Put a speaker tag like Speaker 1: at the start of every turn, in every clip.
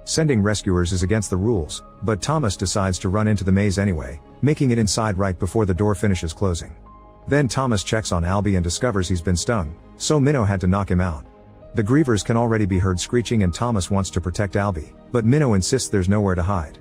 Speaker 1: Sending rescuers is against the rules, but Thomas decides to run into the maze anyway, making it inside right before the door finishes closing. Then Thomas checks on Albie and discovers he's been stung, so Minnow had to knock him out. The grievers can already be heard screeching and Thomas wants to protect Albie, but Minnow insists there's nowhere to hide.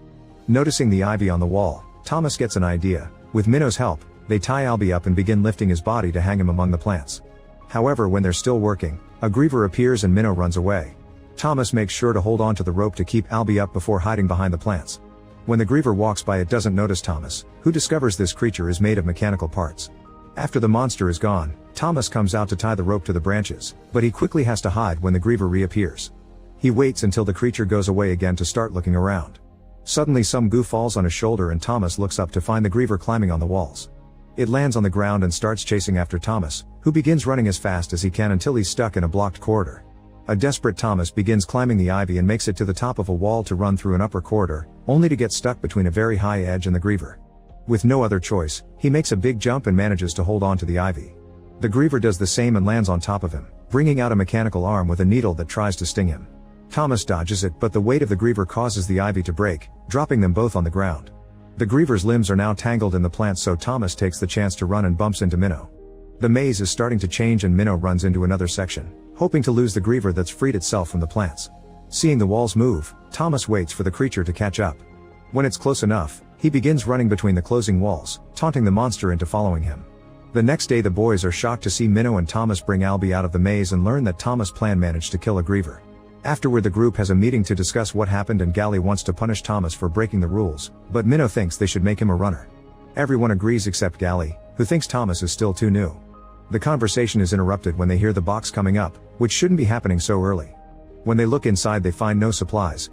Speaker 1: Noticing the ivy on the wall, Thomas gets an idea. With Minnow's help, they tie Albie up and begin lifting his body to hang him among the plants. However, when they're still working, a griever appears and Minnow runs away. Thomas makes sure to hold on to the rope to keep Albie up before hiding behind the plants. When the griever walks by, it doesn't notice Thomas, who discovers this creature is made of mechanical parts. After the monster is gone, Thomas comes out to tie the rope to the branches, but he quickly has to hide when the griever reappears. He waits until the creature goes away again to start looking around. Suddenly some goo falls on his shoulder and Thomas looks up to find the griever climbing on the walls. It lands on the ground and starts chasing after Thomas, who begins running as fast as he can until he's stuck in a blocked corridor. A desperate Thomas begins climbing the ivy and makes it to the top of a wall to run through an upper corridor, only to get stuck between a very high edge and the griever. With no other choice, he makes a big jump and manages to hold on to the ivy. The griever does the same and lands on top of him, bringing out a mechanical arm with a needle that tries to sting him. Thomas dodges it, but the weight of the griever causes the ivy to break, dropping them both on the ground. The griever's limbs are now tangled in the plants, so Thomas takes the chance to run and bumps into Minnow. The maze is starting to change and Minnow runs into another section, hoping to lose the griever that's freed itself from the plants. Seeing the walls move, Thomas waits for the creature to catch up. When it's close enough, he begins running between the closing walls, taunting the monster into following him. The next day the boys are shocked to see Minnow and Thomas bring Albie out of the maze and learn that Thomas' plan managed to kill a griever. Afterward, the group has a meeting to discuss what happened and Gally wants to punish Thomas for breaking the rules, but Minnow thinks they should make him a runner. Everyone agrees except Gally, who thinks Thomas is still too new. The conversation is interrupted when they hear the box coming up, which shouldn't be happening so early. When they look inside, they find no supplies,